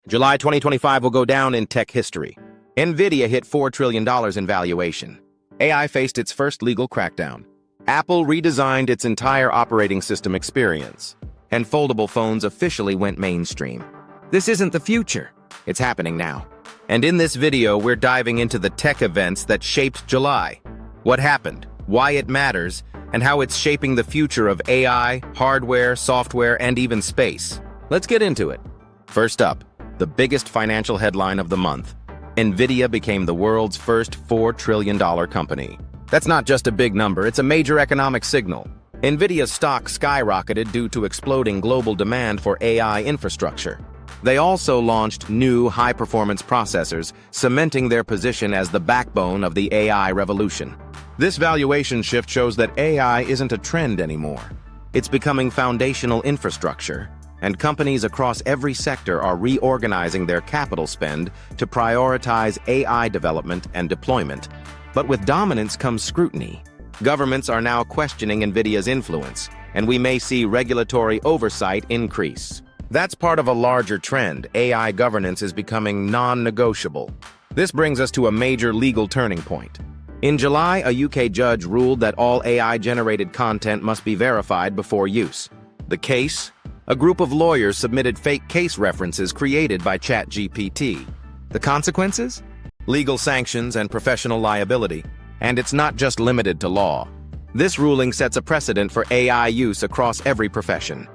July 2025 will go down in tech history. NVIDIA hit $4 trillion in valuation. AI faced its first legal crackdown. Apple redesigned its entire operating system experience. And foldable phones officially went mainstream. This isn't the future. It's happening now. And in this video, we're diving into the tech events that shaped July. What happened, why it matters, and how it's shaping the future of AI, hardware, software, and even space. Let's get into it. First up, the biggest financial headline of the month. NVIDIA became the world's first $4 trillion company. That's not just a big number, it's a major economic signal. NVIDIA's stock skyrocketed due to exploding global demand for AI infrastructure. They also launched new high-performance processors, cementing their position as the backbone of the AI revolution. This valuation shift shows that AI isn't a trend anymore. It's becoming foundational infrastructure, and companies across every sector are reorganizing their capital spend to prioritize AI development and deployment. But with dominance comes scrutiny. Governments are now questioning NVIDIA's influence, and we may see regulatory oversight increase. That's part of a larger trend. AI governance is becoming non-negotiable. This brings us to a major legal turning point. In July, a UK judge ruled that all AI-generated content must be verified before use. The case? A group of lawyers submitted fake case references created by ChatGPT. The consequences? Legal sanctions and professional liability. And it's not just limited to law. This ruling sets a precedent for AI use across every profession.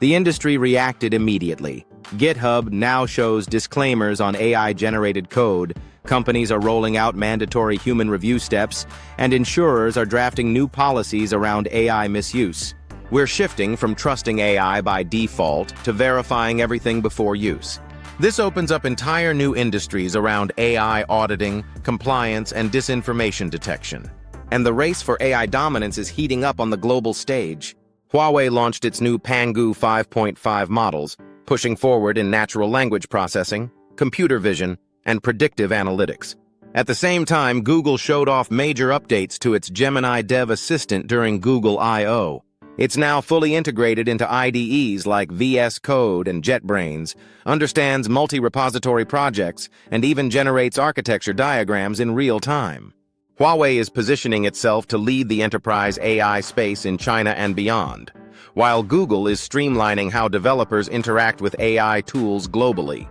The industry reacted immediately. GitHub now shows disclaimers on AI-generated code, companies are rolling out mandatory human review steps, and insurers are drafting new policies around AI misuse. We're shifting from trusting AI by default to verifying everything before use. This opens up entire new industries around AI auditing, compliance, and disinformation detection. And the race for AI dominance is heating up on the global stage. Huawei launched its new Pangu 5.5 models, pushing forward in natural language processing, computer vision, and predictive analytics. At the same time, Google showed off major updates to its Gemini Dev Assistant during Google I/O. It's now fully integrated into IDEs like VS Code and JetBrains, understands multi-repository projects, and even generates architecture diagrams in real time. Huawei is positioning itself to lead the enterprise AI space in China and beyond, while Google is streamlining how developers interact with AI tools globally.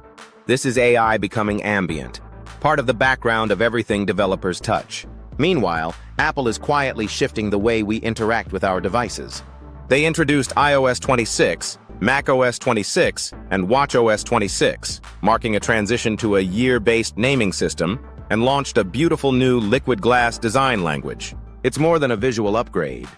This is AI becoming ambient, part of the background of everything developers touch. Meanwhile, Apple is quietly shifting the way we interact with our devices. They introduced iOS 26, macOS 26, and watchOS 26, marking a transition to a year-based naming system, and launched a beautiful new liquid glass design language. It's more than a visual upgrade.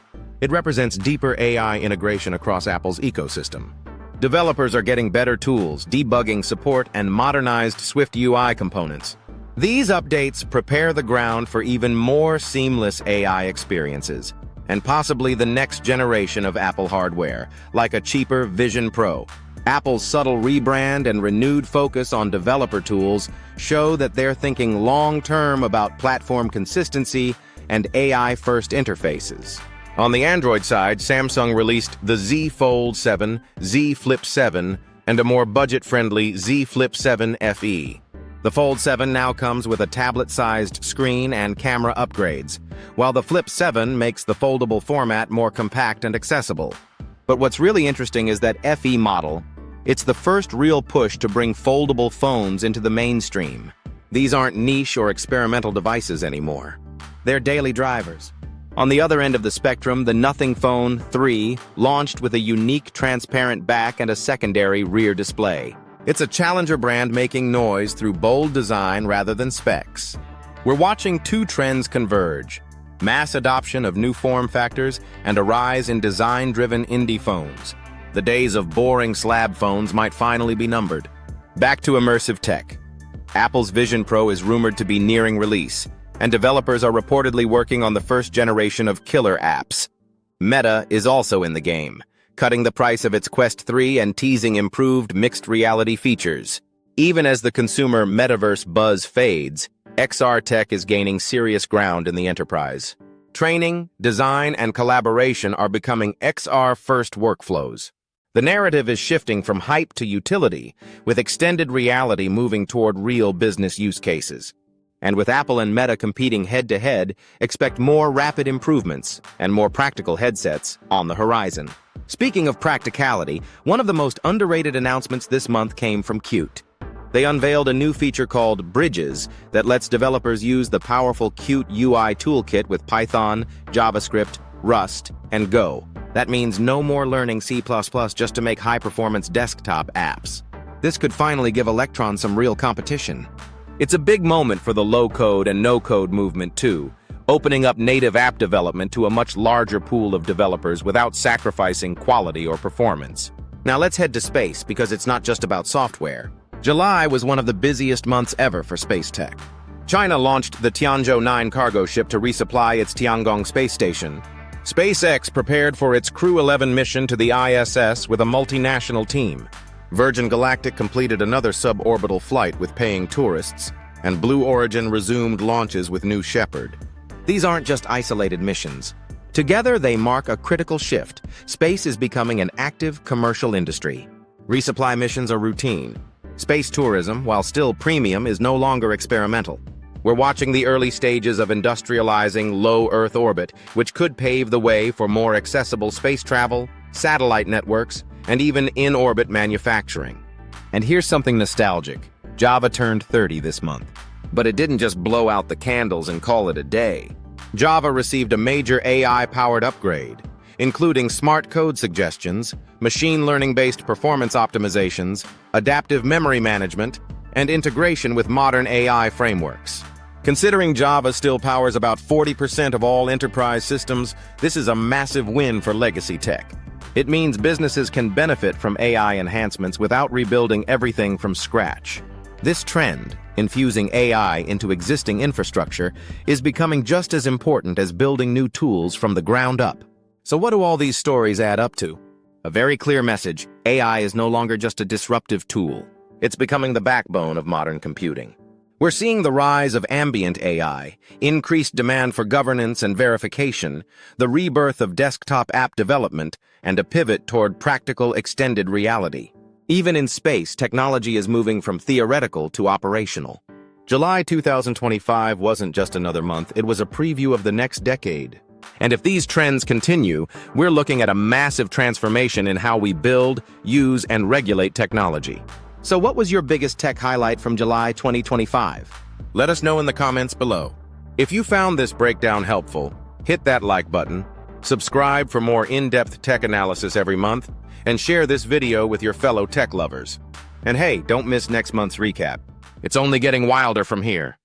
It represents deeper AI integration across Apple's ecosystem. Developers are getting better tools, debugging support, and modernized Swift UI components. These updates prepare the ground for even more seamless AI experiences, and possibly the next generation of Apple hardware, like a cheaper Vision Pro. Apple's subtle rebrand and renewed focus on developer tools show that they're thinking long-term about platform consistency and AI-first interfaces. On the Android side, Samsung released the Z Fold 7, Z Flip 7, and a more budget-friendly Z Flip 7 FE. The Fold 7 now comes with a tablet-sized screen and camera upgrades, while the Flip 7 makes the foldable format more compact and accessible. But what's really interesting is that FE model. It's the first real push to bring foldable phones into the mainstream. These aren't niche or experimental devices anymore. They're daily drivers. On the other end of the spectrum, the Nothing Phone 3 launched with a unique transparent back and a secondary rear display. It's a challenger brand making noise through bold design rather than specs. We're watching two trends converge: mass adoption of new form factors and a rise in design-driven indie phones. The days of boring slab phones might finally be numbered. Back to immersive tech. Apple's Vision Pro is rumored to be nearing release, and developers are reportedly working on the first generation of killer apps. Meta is also in the game, cutting the price of its Quest 3 and teasing improved mixed reality features. Even as the consumer metaverse buzz fades, XR tech is gaining serious ground in the enterprise. Training, design, and collaboration are becoming XR-first workflows. The narrative is shifting from hype to utility, with extended reality moving toward real business use cases. And with Apple and Meta competing head-to-head, expect more rapid improvements and more practical headsets on the horizon. Speaking of practicality, one of the most underrated announcements this month came from Qt. They unveiled a new feature called Bridges that lets developers use the powerful Qt UI toolkit with Python, JavaScript, Rust, and Go. That means no more learning C++ just to make high-performance desktop apps. This could finally give Electron some real competition. It's a big moment for the low-code and no-code movement too, opening up native app development to a much larger pool of developers without sacrificing quality or performance. Now let's head to space, because it's not just about software. July was one of the busiest months ever for space tech. China launched the Tianzhou 9 cargo ship to resupply its Tiangong space station. SpaceX prepared for its Crew 11 mission to the ISS with a multinational team. Virgin Galactic completed another suborbital flight with paying tourists, and Blue Origin resumed launches with New Shepard. These aren't just isolated missions. Together, they mark a critical shift. Space is becoming an active commercial industry. Resupply missions are routine. Space tourism, while still premium, is no longer experimental. We're watching the early stages of industrializing low Earth orbit, which could pave the way for more accessible space travel, satellite networks, and even in-orbit manufacturing. And here's something nostalgic. Java turned 30 this month. But it didn't just blow out the candles and call it a day. Java received a major AI-powered upgrade, including smart code suggestions, machine learning-based performance optimizations, adaptive memory management, and integration with modern AI frameworks. Considering Java still powers about 40% of all enterprise systems, this is a massive win for legacy tech. It means businesses can benefit from AI enhancements without rebuilding everything from scratch. This trend, infusing AI into existing infrastructure, is becoming just as important as building new tools from the ground up. So what do all these stories add up to? A very clear message: AI is no longer just a disruptive tool. It's becoming the backbone of modern computing. We're seeing the rise of ambient AI, increased demand for governance and verification, the rebirth of desktop app development, and a pivot toward practical extended reality. Even in space, technology is moving from theoretical to operational. July 2025 wasn't just another month, it was a preview of the next decade. And if these trends continue, we're looking at a massive transformation in how we build, use, and regulate technology. So what was your biggest tech highlight from July 2025? Let us know in the comments below. If you found this breakdown helpful, hit that like button, subscribe for more in-depth tech analysis every month, and share this video with your fellow tech lovers. And hey, don't miss next month's recap. It's only getting wilder from here.